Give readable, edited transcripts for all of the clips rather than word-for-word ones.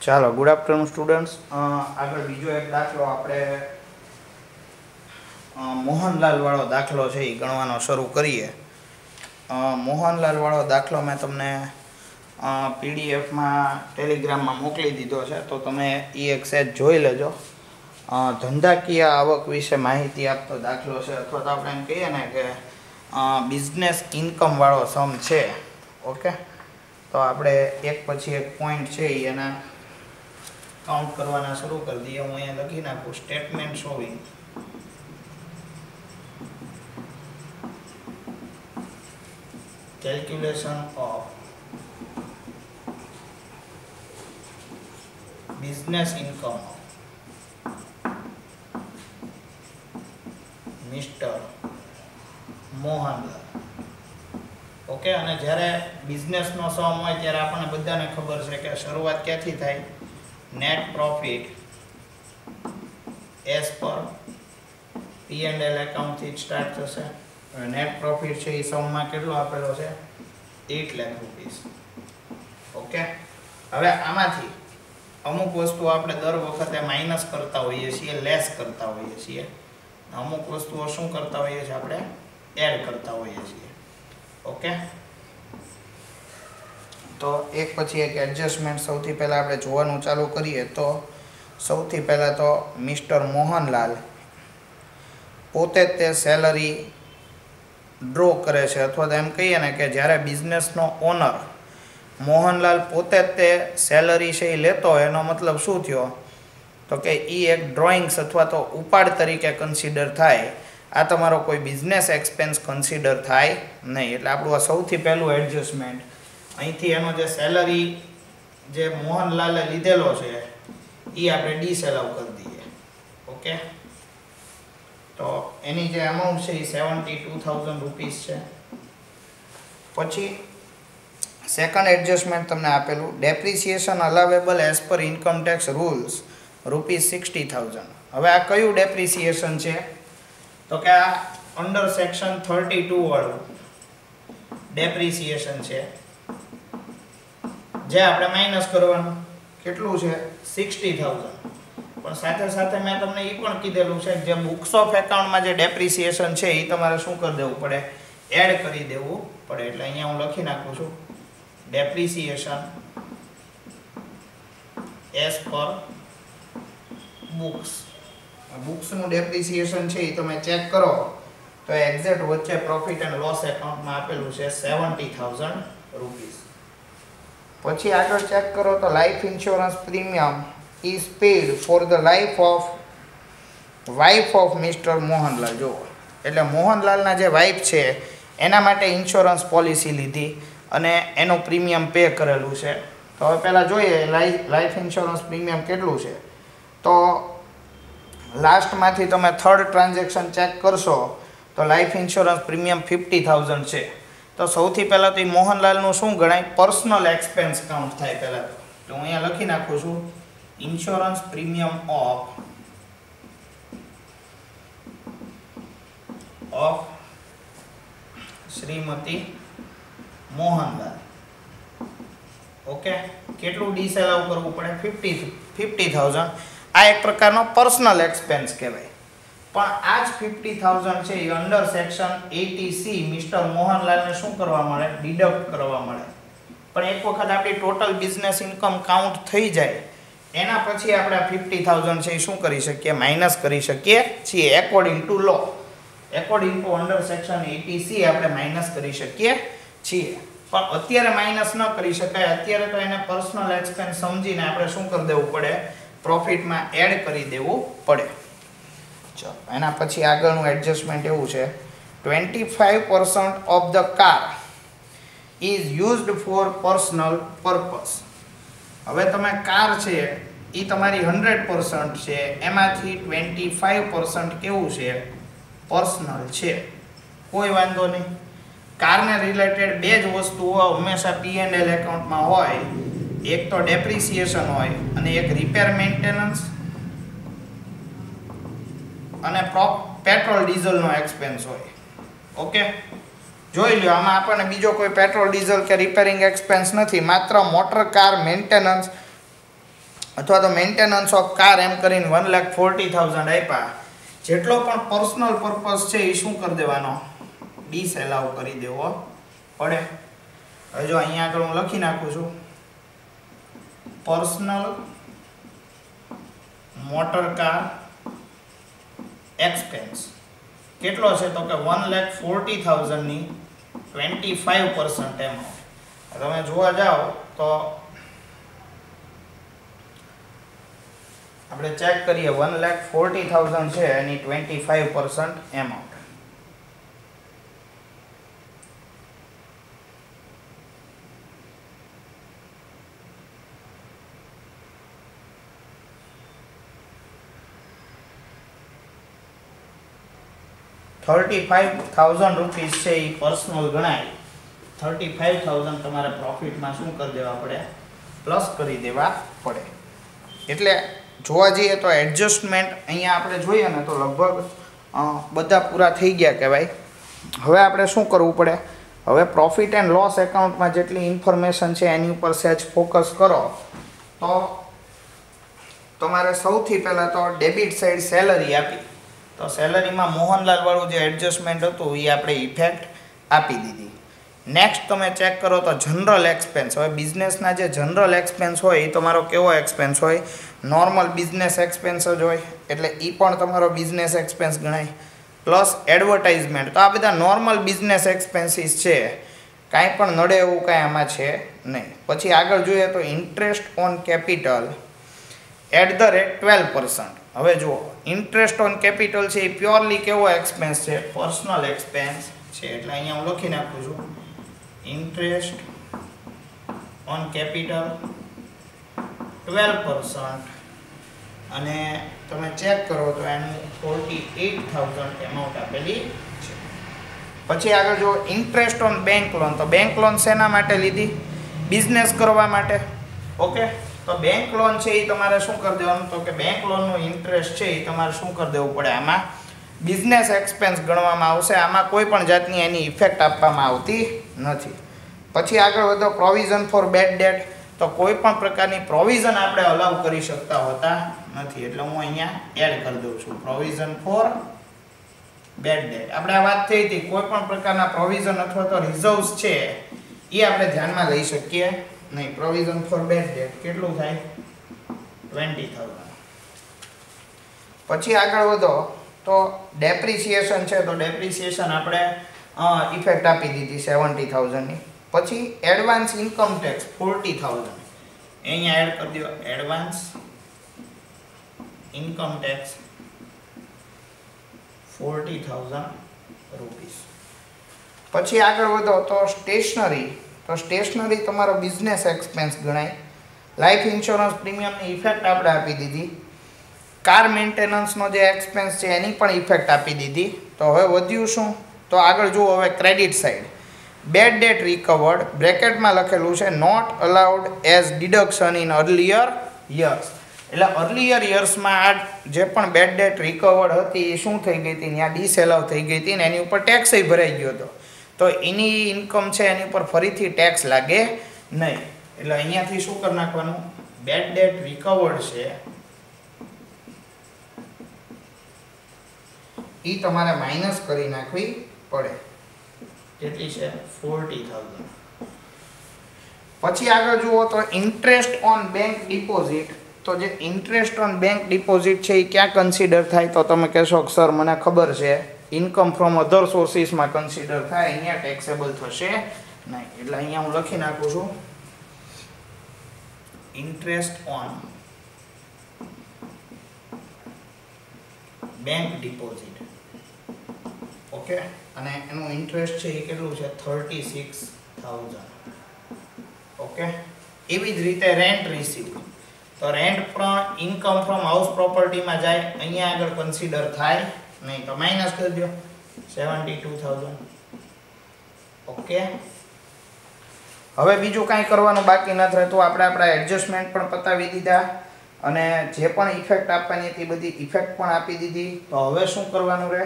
ચાલો, good afternoon students. આગળ બીજો એક દાખલો આપણે મોહનલાલ વાળો દાખલો છે એ ગણવાનો શરૂ કરીએ. મોહનલાલ વાળો દાખલો મેં તમને પીડીએફમાં ટેલિગ્રામમાં મોકલી દીધો છે, તો તમે એ એક સેટ જોઈ લેજો. ધંધાકીય આવક વિશે માહિતી આપતો દાખલો છે, અથવા તો આપણે એમ કહીએ ને કે બિઝનેસ ઇન્કમ વાળો સમ છે. ઓકે, તો આપણે એક પછી એક પોઈન્ટ છે એના કાઉન્ટ કરવાના શરૂ કરી દઈએ. હું અહીંયા લખી નાખું statement showing calculation of business income Mr. Mohanlal. Okay, અને જ્યારે બિઝનેસનો સમ હોય ત્યારે આપણને બધાને ખબર છે કે શરૂઆત ક્યાંથી થાય? Net profit as per P&L એકાઉન્ટથી જ સ્ટાર્ટ થશે. નેટ પ્રોફિટ છે એ સમમાં કેટલો આપેલો છે? 8 લાખ રૂપીસ. ઓકે, હવે આમાંથી અમુક વસ્તુ આપણે દર વખતે માઇનસ કરતા હોઈએ છીએ, લેસ કરતા હોઈએ છીએ. અમુક વસ્તુઓ શું કરતા હોઈએ છીએ? આપણે એડ કરતા હોઈએ છીએ. ઓકે, તો એક પછી એક એડજસ્ટમેન્ટ સૌથી પહેલાં આપણે જોવાનું ચાલુ કરીએ. તો સૌથી પહેલાં તો મિસ્ટર મોહનલાલ પોતે તે સેલરી ડ્રો કરે છે, અથવા તો એમ કહીએ ને કે જ્યારે બિઝનેસનો ઓનર મોહનલાલ પોતે તે સેલરી છે એ લેતો હોય, એનો મતલબ શું થયો? તો કે એ એક ડ્રોઈંગ્સ અથવા તો ઉપાડ તરીકે કન્સિડર થાય. આ તમારો કોઈ બિઝનેસ એક્સપેન્સ કન્સિડર થાય નહીં. એટલે આપણું આ સૌથી પહેલું એડજસ્ટમેન્ટ. અહીંથી એનો જે સેલરી જે મોહનલાલે લીધેલો છે એ આપણે ડિસેલાવ કરી દઈએ. ઓકે, તો એની જે અમાઉન્ટ છે એ 72,000 રૂપીસ છે. પછી સેકન્ડ એડજસ્ટમેન્ટ તમને આપેલું depreciation allowable as per income tax rules rupees 60,000. હવે આ કયું ડેપ્રિસિએશન છે? તો કે આ અંડર સેક્શન 32 વાળું ડેપ્રિસિએશન છે, જે આપણે માઇનસ કરવાનું. કેટલું છે? 60,000. પણ સાથે સાથે મેં તમને એ પણ કીધેલું છે કે જે બુક્સ ઓફ એકાઉન્ટમાં જે ડેપ્રિસિએશન છે એ તમારે શું કરી દેવું પડે? એડ કરી દેવું પડે. એટલે અહીંયા હું લખી નાખું છું ડેપ્રિસિએશન એઝ પર બુક્સ. બુક્સનું ડેપ્રિસિએશન છે એ તમે ચેક કરો તો એક્ઝેક્ટ વચ્ચે પ્રોફિટ એન્ડ લોસ એકાઉન્ટમાં આપેલું છે 70,000 રૂપીસ. પછી આગળ ચેક કરો તો life insurance premium is paid for the life of wife of Mr. Mohanlal. જો એટલે મોહનલાલના જે વાઇફ છે એના માટે ઇન્સ્યોરન્સ પોલિસી લીધી અને એનું પ્રીમિયમ પે કરેલું છે. તો હવે પહેલાં જોઈએ લાઈફ ઇન્સ્યોરન્સ પ્રીમિયમ કેટલું છે. તો લાસ્ટમાંથી તમે થર્ડ ટ્રાન્ઝેક્શન ચેક કરશો તો લાઈફ ઇન્સ્યોરન્સ પ્રીમિયમ 50,000 છે. તો સૌથી પહેલાં તો એ મોહનલાલનું શું ગણાય? પર્સનલ એક્સપેન્સ કાઉન્ટ થાય. પહેલાં તો હું અહીંયા લખી નાખું છું insurance premium of Shrimati Mohanlal. Okay, કેટલું ડિસેલાવ કરવું પડે? 50,000. આ એક પ્રકારનો પર્સનલ એક્સપેન્સ કહેવાય. પણ આ જ 50,000 છે એ અંડર સેક્શન 80C મિસ્ટર મોહનલાલને શું કરવા મળે? ડિડક્ટ કરવા મળે. પણ એક વખત આપણી ટોટલ બિઝનેસ ઇન્કમ કાઉન્ટ થઈ જાય એના પછી આપણે 50,000 છે એ શું કરી શકીએ? માઇનસ કરી શકીએ છીએ. According to law, according to under section 80C આપણે માઇનસ કરી શકીએ છીએ. પણ અત્યારે માઇનસ ન કરી શકાય. અત્યારે તો એને પર્સનલ એક્સપેન્સ સમજીને આપણે શું કરી દેવું પડે? પ્રોફિટમાં એડ કરી દેવું પડે. ચાલો, એના પછી આગળનું એડજસ્ટમેન્ટ એવું છે 25% of the car is used four personal purpose. હવે તમે કાર છે એ તમારી 100% છે, એમાંથી 25% કેવું છે? પર્સનલ છે. કોઈ વાંધો નહીં. કારને રિલેટેડ બે જ વસ્તુઓ હંમેશા P&L એકાઉન્ટમાં હોય. એક તો ડેપ્રિસિએશન હોય અને એક રિપેર મેન્ટેનન્સ અને પેટ્રોલ ડીઝલનો એક્સપેન્સ હોય. ઓકે, જોઈ લો, આમાં આપણને બીજો કોઈ પેટ્રોલ ડીઝલ કે રિપેરિંગ એક્સપેન્સ નથી, માત્ર મોટર કાર મેન્ટેનન્સ અથવા તો મેન્ટેનન્સ ઓફ કાર એમ કરીને 1,40,000 આપ્યા. જેટલો પણ પર્સનલ પર્પસ છે એ શું કરી દેવાનો, ડિસએલાઉ કરી દેવો પડે. હવે જો અહીંયા આગળ હું લખી નાખું છું, પર્સનલ મોટર કાર એક્સપેન્સ કેટલો છે તો કે 1,40,000 ની 25% એમાઉન્ટ. તમે જોવા જાઓ તો આપણે ચેક કરીએ, 1,40,000 છે એની 25% એમાઉન્ટ. ₹35,000 છે એ પર્સનલ ગણાય. 35,000 તમારે પ્રોફિટમાં શું કરી દેવા પડે, પ્લસ કરી દેવા પડે. એટલે જોવા જઈએ તો એડજસ્ટમેન્ટ અહીંયા આપણે જોઈએ ને તો લગભગ બધા પૂરા થઈ ગયા કે ભાઈ. હવે આપણે શું કરવું પડે, હવે પ્રોફિટ એન્ડ લોસ એકાઉન્ટમાં જેટલી ઇન્ફોર્મેશન છે એની ઉપર સહેજ ફોકસ કરો. તો તમારે સૌથી પહેલાં તો ડેબિટ સાઈડ સેલરી આપી, તો સેલરીમાં મોહનલાલ વાળું જે એડજસ્ટમેન્ટ હતું એ આપણે ઇફેક્ટ આપી દીધી. નેક્સ્ટ તમે ચેક કરો તો જનરલ એક્સપેન્સ. હવે બિઝનેસના જે જનરલ એક્સપેન્સ હોય એ તમારો કેવો એક્સપેન્સ હોય, નોર્મલ બિઝનેસ એક્સપેન્સ જ હોય, એટલે એ પણ તમારો બિઝનેસ એક્સપેન્સ ગણાય. પ્લસ એડવર્ટાઇઝમેન્ટ, તો આ બધા નોર્મલ બિઝનેસ એક્સપેન્સીસ છે, કાંઈ પણ નડે એવું કાંઈ આમાં છે નહીં. પછી આગળ જોઈએ તો ઇન્ટરેસ્ટ ઓન કેપિટલ @12%. હવે જુઓ, ઇન્ટરેસ્ટ ઓન કેપિટલ છે એ પ્યોરલી કેવો એક્સપેન્સ છે, પર્સનલ એક્સપેન્સ છે. એટલે અહીંયા હું લખી નાખું છું, ઇન્ટરેસ્ટ ઓન કેપિટલ 12%, અને તમે ચેક કરો તો એનું 48,000 એમાઉન્ટ આપેલી છે. પછી આગળ જો ઇન્ટરેસ્ટ ઓન બેંક લોન, તો બેંક લોન શેના માટે લીધી, બિઝનેસ કરવા માટે. ઓકે, તો બેંક લોન છે એ તમારે શું કરી દેવાનું, તો કે બેંક લોનનું ઇન્ટરેસ્ટ છે એ તમારે શું કરી દેવું પડે, આમાં બિઝનેસ એક્સપેન્સ ગણવામાં આવશે. આમાં કોઈ પણ જાતની એની ઇફેક્ટ આપવામાં આવતી નથી. પછી આગળ વધો પ્રોવિઝન ફોર બેડ ડેટ, તો કોઈ પણ પ્રકારની પ્રોવિઝન આપણે અલાઉ કરી શકતા હોતા નથી. એટલે હું અહીંયા એડ કરી દઉં છું, પ્રોવિઝન ફોર બેડ ડેટ. આપણે આ વાત થઈ હતી, કોઈ પણ પ્રકારના પ્રોવિઝન અથવા તો રિઝર્વ્સ છે એ આપણે ધ્યાનમાં લઈ શકીએ નહીં. પ્રોવિઝન ફોર બેડ ડેટ કેટલું થાય, 20,000. પછી આગળ વધો તો ડેપ્રિસિએશન છે, તો ડેપ્રિસિએશન આપણે ઇફેક્ટ આપી દીધી 70,000 ની. પછી એડવાન્સ ઇન્કમ ટેક્સ 40,000, અહીંયા એડ કરી દો, એડવાન્સ ઇન્કમ ટેક્સ 40,000 રૂપીસ. પછી આગળ વધો તો સ્ટેશનરી, તો સ્ટેશનરી તમારો બિઝનેસ એક્સપેન્સ ગણાય. લાઈફ ઇન્સ્યોરન્સ પ્રીમિયમની ઇફેક્ટ આપણે આપી દીધી. કાર મેન્ટેનન્સનો જે એક્સપેન્સ છે એની પણ ઇફેક્ટ આપી દીધી. તો હવે વધ્યું શું, તો આગળ જુઓ હવે credit side, bad debt recovered, બ્રેકેટમાં લખેલું છે not allowed as deduction in earlier years. એટલે અર્લિયર યર્સમાં આ જે પણ બેડ ડેટ રિકવર્ડ હતી એ શું થઈ ગઈ હતી, ત્યાં ડિસએલાઉ થઈ ગઈ હતી ને એની ઉપર ટેક્સ ભરાઈ ગયો હતો. તો એની ઇન્કમ છે એની ઉપર ફરીથી ટેક્સ લાગે નહીં. એટલે અહીંયાથી શું કરી નાખવાનું, બેડ ડેટ રિકવર્ડ છે એ તમારે માઇનસ કરી નાખવી પડે. કેટલી છે, 40,000. પછી આગળ જુઓ તો ઇન્ટરેસ્ટ ઓન બેંક ડિપોઝિટ, તો જે ઇન્ટરેસ્ટ ઓન બેંક ડિપોઝિટ છે એ ક્યાં કન્સિડર થાય, તો તમે કહેશો કે સર મને ખબર છે, ઇન્કમ ફ્રોમ અધર સોર્સિસમાં કન્સિડર થાય, અહીંયા ટેક્સેબલ થશે નહીં. એટલે અહીંયા હું લખી નાખું છું, interest on bank deposit. Okay, અને એનું ઇન્ટરેસ્ટ છે એ કેટલું છે, 36,000. ઓકે, એવી જ રીતે રેન્ટ રિસીવ, તો રેન્ટ પણ ઇન્કમ ફ્રોમ હાઉસ પ્રોપર્ટીમાં જાય, અહીંયા આગળ કન્સિડર થાય નહીં, તો માઇનસ કરી દો 72,000. ઓકે, હવે બીજું કાંઈ કરવાનું બાકી નથી રહેતું. આપણે આપણા એડજસ્ટમેન્ટ પણ પતાવી દીધા અને જે પણ ઇફેક્ટ આપવાની હતી બધી ઇફેક્ટ પણ આપી દીધી. તો હવે શું કરવાનું રહે,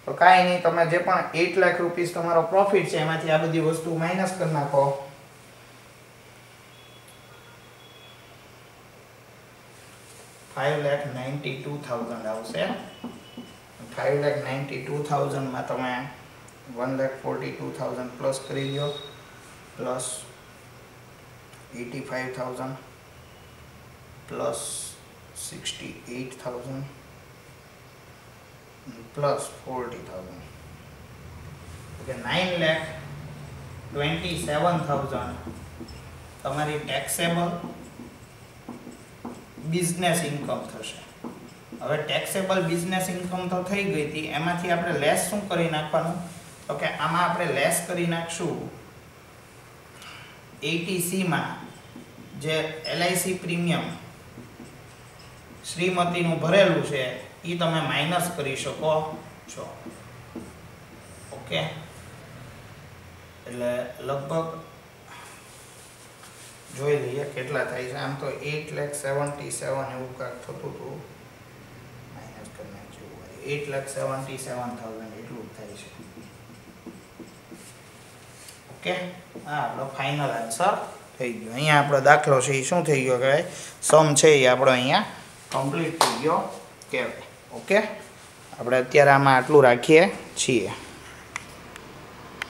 તો કાંઈ નહીં, તમે જે પણ 8 લાખ રૂપીસ તમારો પ્રોફિટ છે એમાંથી આ બધી વસ્તુ માઇનસ કરી નાખો. 5,92,000 આવશે. 5,92,000 માં તમે 1,42,000 પ્લસ કરી દો, પ્લસ 85,000 પ્લસ 68,000 પ્લસ 40,000, ઓકે 9,27,000 તમારી ટેક્સેબલ બિઝનેસ ઇન્કમ થશે. હવે ટેક્સેબલ બિઝનેસ ઇન્કમ તો થઈ ગઈ હતી, એમાંથી આપણે લેસ શું કરી નાખવાનું? તો કે આમાં આપણે લેસ કરી નાખશું 80C માં જે LIC પ્રીમિયમ શ્રીમતીનું ભરેલું છે એ તમે માઇનસ કરી શકો છો. ઓકે, એટલે લગભગ જોઈ લઈએ કેટલા થાય છે. આમ તો 8,77,000 એવું કાંઈક થતું હતું, માઇનસ કરી નાખજો. 8,77,000 એટલું જ થાય છે. ઓકે, હા આપણો ફાઇનલ આન્સર થઈ ગયો. અહીંયા આપણો દાખલો છે એ શું થઈ ગયો કહેવાય, સમ છે એ આપણો અહીંયા કમ્પ્લીટ થઈ ગયો કહેવાય. ઓકે, આપણે અત્યારે આમાં આટલું રાખીએ છીએ.